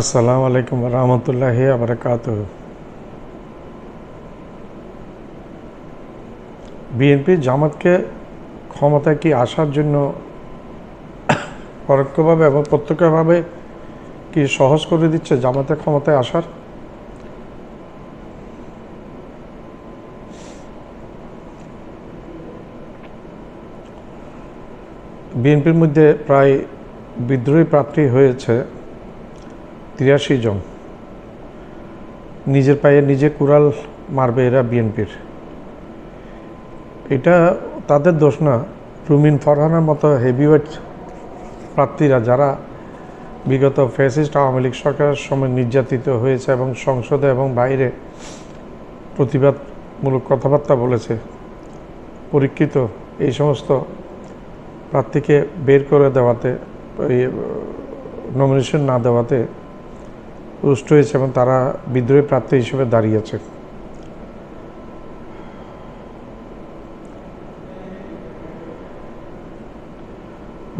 আসসালামু আলাইকুম রহমতুল্লাহি বারাকাতুহু। বিএনপি জামাতকে ক্ষমতায় কি আসার জন্য পরোক্ষভাবে এবং প্রত্যক্ষভাবে কি সহজ করে দিচ্ছে জামাতের ক্ষমতায় আসার? বিএনপির মধ্যে প্রায় বিদ্রোহী প্রার্থী হয়েছে ৮৩ জন। নিজের পায়ে নিজে কুড়াল মারবে এরা বিএনপির। এটা তাদের দোষ না। রুমিন ফারহানার মতো হেভিওয়েট প্রার্থীরা যারা বিগত ফ্যাসিস্ট আওয়ামী লীগ সরকারের সময় নির্যাতিত হয়েছে এবং সংসদে এবং বাইরে প্রতিবাদমূলক কথাবার্তা বলেছে, পরীক্ষিত এই সমস্ত প্রার্থীকে বের করে দেওয়াতে, নমিনেশন না দেওয়াতে রুষ্ট হয়েছে এবং তারা বিদ্রোহী প্রার্থী হিসেবে দাঁড়িয়েছে।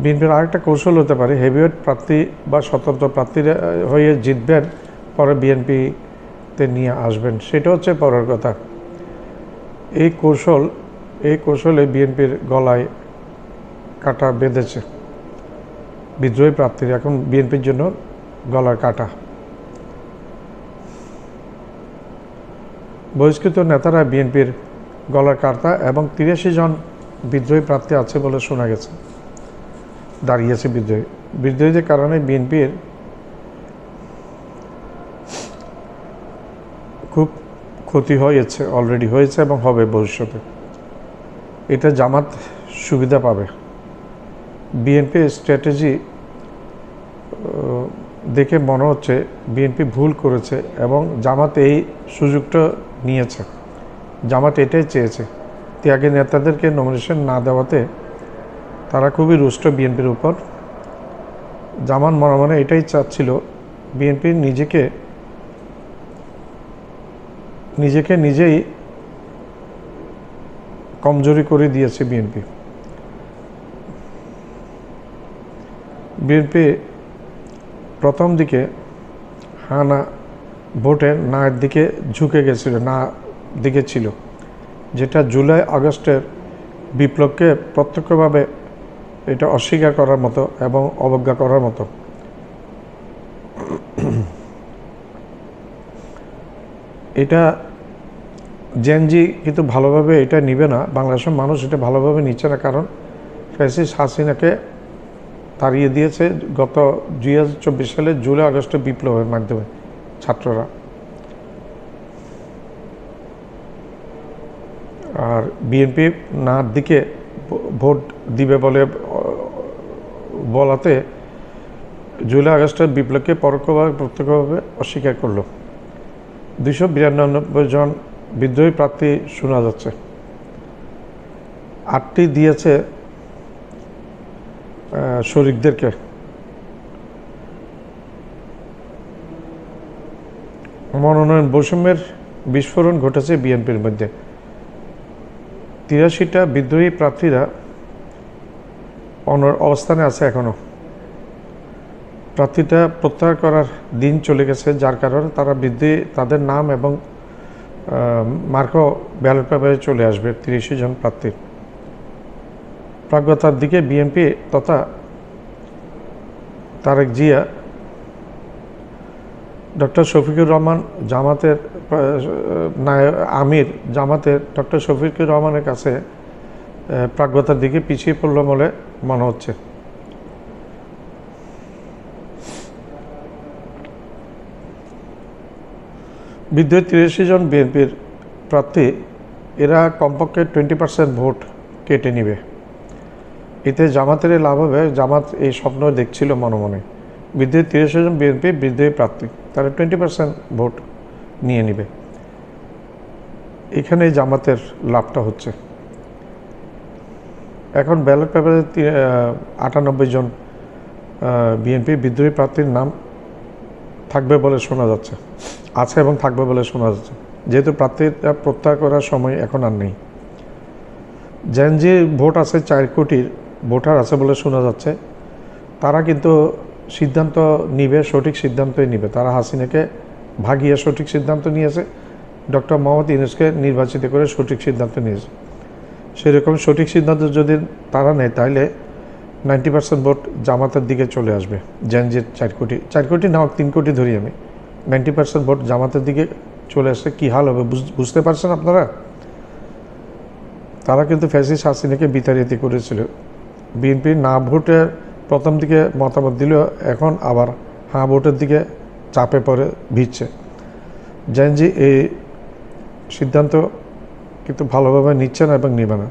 বিএনপির আরেকটা কৌশল হতে পারে, হেভিওয়েট প্রার্থী বা স্বতন্ত্র প্রার্থীরা হয়ে জিতবেন, পরে বিএনপিতে নিয়ে আসবেন, সেটা হচ্ছে পরের কথা। এই কৌশলে বিএনপির গলায় কাটা বেঁধেছে বিদ্রোহী প্রার্থীরা, এখন বিএনপির জন্য গলার কাটা। বহিষ্কৃত নেতারা বিএনপির গলার কাটা এবং ৮৩ জন বিদ্রোহী প্রার্থী আছে বলে শোনা গেছে, দাঁড়িয়েছে বিদ্রোহীদের কারণে বিএনপির খুব ক্ষতি হয়েছে, অলরেডি হয়েছে এবং হবে ভবিষ্যতে। এটা জামাত সুবিধা পাবে। বিএনপির স্ট্র্যাটেজি দেখে মনে হচ্ছে বিএনপি ভুল করেছে এবং জামাত এই সুযোগটা নিয়েছে। জামাত এটাই চেয়েছে, ত্যাগী নেতাদেরকে নমিনেশন না দেওয়াতে তারা খুবই রুষ্ট বিএনপির উপর। জামাত মনে মনে এটাই চাচ্ছিল, বিএনপি নিজেই কমজোরি করে দিয়েছে। বিএনপি প্রথম দিকে হানা ভোটে না দিকে ঝুঁকে গেছিল, না দিকে ছিল, যেটা জুলাই আগস্টের বিপ্লবকে প্রত্যক্ষভাবে এটা অস্বীকার করার মতো এবং অবজ্ঞা করার মতো। এটা জেনজি কিন্তু ভালোভাবে এটা নিবে না, বাংলাদেশের মানুষ এটা ভালোভাবে নিচ্ছে না, কারণ ফ্যাসিস্ট হাসিনাকে তাড়িয়ে দিয়েছে গত ২০২৪ সালে জুলাই আগস্টের বিপ্লবের মাধ্যমে ছাত্ররা। আর বিএনপি না দিকে ভোট দিবে বলাতে জুলাই আগস্টের বিপ্লবকে পরোক্ষভাবে প্রত্যক্ষভাবে অস্বীকার করল। ২৯২ জন বিদ্রোহী প্রার্থী শোনা যাচ্ছে, ৮টি দিয়েছে শরিকদেরকে। মনোনয়ন বৈষম্যের বিস্ফোরণ ঘটেছে বিএনপির মধ্যে। ৮৩টা বিদ্রোহী প্রার্থীরা অবস্থানে আছে এখনো। প্রার্থীটা প্রত্যাহার করার দিন চলে গেছে, যার কারণে তারা তাদের নাম এবং মার্কও ব্যালট পেপারে চলে আসবে ৩০ জন প্রার্থীর। প্রাজ্ঞতার দিকে বিএনপি তথা তারেক জিয়া, ডক্টর শফিকুর রহমান জামাতের আমির জামাতের ডক্টর শফিকুর রহমানের কাছে প্রাজ্ঞতার দিকে পিছিয়ে পড়ল বলে মনে হচ্ছে। বিদ্রোহী ৮৩ জন বিএনপির প্রার্থী, এরা কমপক্ষে 20% ভোট কেটে নিবে। এতে জামাতের লাভ হবে। জামাত এই স্বপ্ন দেখছিল মনে মনে, বিদ্রোহী ৮৩ জন বিএনপি বিদ্রোহী প্রার্থী, তারা 20% ভোট নিয়ে নিবে। এখানে জামাতের লাভটা হচ্ছে। এখন ব্যালট পেপারে ৯৮ জন বিএনপি বিদ্রোহী প্রার্থীর নাম থাকবে বলে শোনা যাচ্ছে, আছে এবং থাকবে বলে শোনা যাচ্ছে, যেহেতু প্রার্থীরা প্রত্যাহার করার সময় এখন আর নেই। যে ভোট আছে ৪ কোটির ভোটার আছে বলে শোনা যাচ্ছে, তারা কিন্তু সিদ্ধান্ত নিবে, সঠিক সিদ্ধান্তই নিবে। তারা হাসিনাকে ভাগিয়ে সঠিক সিদ্ধান্ত নিয়েছে, ডক্টর মোহাম্মদ ইউনূসকে নির্বাচিত করে সঠিক সিদ্ধান্ত নিয়েছে। সেরকম সঠিক সিদ্ধান্ত যদি তারা নেয় তাহলে 90% ভোট জামাতের দিকে চলে আসবে। জেনজির 4 কোটি না হোক 3 কোটি ধরি আমি, 90% ভোট জামাতের দিকে চলে আসলে কী হাল হবে বুঝতে পারছেন আপনারা? তারা কিন্তু ফ্যাসিস্ট হাসিনাকে বিতাড়িত করেছিল। বিএনপি না ভোটে প্রথম দিকে মতামত দিলেও এখন আবার হ্যাঁ ভোটের দিকে চাপে পড়ে ভিড়ছে। জেনজি এই সিদ্ধান্ত কিন্তু ভালোভাবে নিচ্ছে না এবং নেবে না।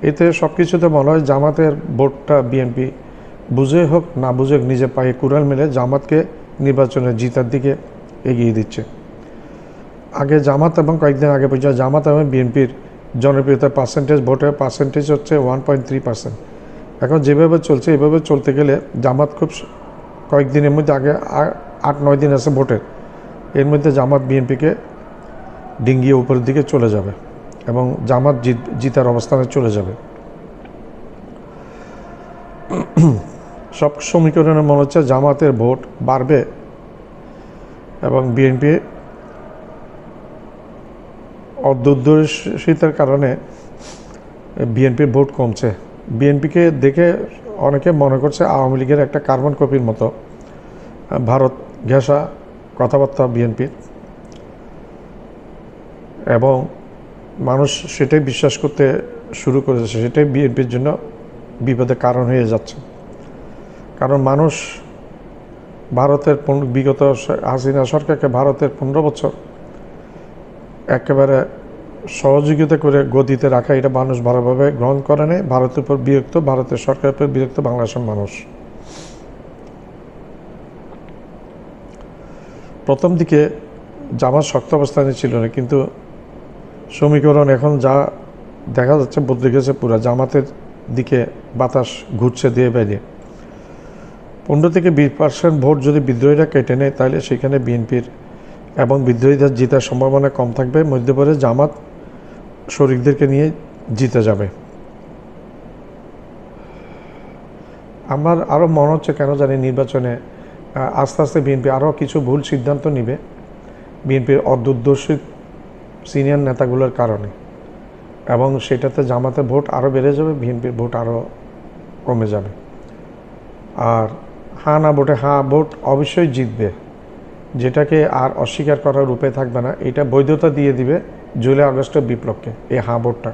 এতে সব কিছুতে মনে হয় জামাতের ভোটটা বিএনপি বুঝে হোক না বুঝে হোক নিজে পায়ে কুড়াল মেলে জামাতকে নির্বাচনে জিতার দিকে এগিয়ে দিচ্ছে। আগে জামাত এবং কয়েকদিন আগে পর্যন্ত জামাত এবং বিএনপির জনপ্রিয়তার পার্সেন্টেজ, ভোটের পার্সেন্টেজ হচ্ছে 1.3%। এখন যেভাবে চলছে এভাবে চলতে গেলে জামাত খুব কয়েকদিনের মধ্যে, আগে 8-9 দিন আছে ভোটের, এর মধ্যে জামাত বিএনপিকে ডিঙ্গিয়ে উপরের দিকে চলে যাবে এবং জামাত জিতার অবস্থানে চলে যাবে। সব সমীকরণে মনে হচ্ছে জামাতের ভোট বাড়বে এবং বিএনপি অদূরদর্শিতার কারণে বিএনপির ভোট কমছে। বিএনপিকে দেখে অনেকে মনে করছে আওয়ামী লীগের একটা কার্বন কপির মতো, ভারত ঘেঁষা কথাবার্তা বিএনপির, এবং মানুষ সেটাই বিশ্বাস করতে শুরু করেছে। সেটাই বিএনপির জন্য বিপদের কারণ হয়ে যাচ্ছে। কারণ মানুষ ভারতের বিগত হাসিনা সরকারকে ভারতের 15 বছর একেবারে সহযোগিতা করে গদিতে রাখা, এটা মানুষ ভালোভাবে গ্রহণ করে নেয়। ভারতের উপর বিরক্ত, ভারতের সরকারের উপর বিরক্ত বাংলাদেশের মানুষ। প্রথম দিকে জামাত শক্ত অবস্থানে ছিল না, কিন্তু সমীকরণ এখন যা দেখা যাচ্ছে বদলে গেছে পুরা। জামাতের দিকে বাতাস ঘুরছে দিয়ে বাইরে। 15 থেকে 20% ভোট যদি বিদ্রোহীরা কেটে নেয় তাহলে সেখানে বিএনপির এবং বিদ্রোহীদের জিতার সম্ভাবনা কম থাকবে। মধ্যে পরে জামাত শরিকদেরকে নিয়ে জিতে যাবে। আমার আরও মনে হচ্ছে কেন জানি নির্বাচনে আস্তে আস্তে বিএনপি আরও কিছু ভুল সিদ্ধান্ত নেবে বিএনপির অদূরদর্শী সিনিয়র নেতাগুলোর কারণে, এবং সেটাতে জামাতের ভোট আরও বেড়ে যাবে, বিএনপির ভোট আরও কমে যাবে। আর হ্যাঁ না ভোটে হ্যাঁ ভোট অবশ্যই জিতবে, যেটাকে আর অস্বীকার করার উপায় থাকবে না। এটা বৈধতা দিয়ে দিবে জুলাই আগস্টের বিপ্লবকে, এই হ্যাঁ ভোটটা।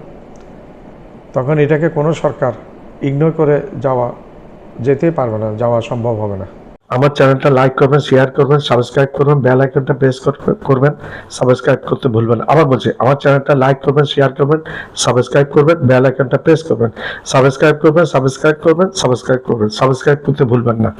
তখন এটাকে কোনো সরকার ইগনোর করে যেতেই পারবে না, যাওয়া সম্ভব হবে না। আমার চ্যানেলটা লাইক করবেন, শেয়ার করবেন, সাবস্ক্রাইব করবেন, বেল আইকনটা প্রেস করবেন, সাবস্ক্রাইব করতে ভুলবেন না। আবার বলছি, আমার চ্যানেলটা লাইক করবেন, শেয়ার করবেন, সাবস্ক্রাইব করবেন, বেল আইকনটা প্রেস করবেন, সাবস্ক্রাইব করবেন, সাবস্ক্রাইব করতে ভুলবেন না।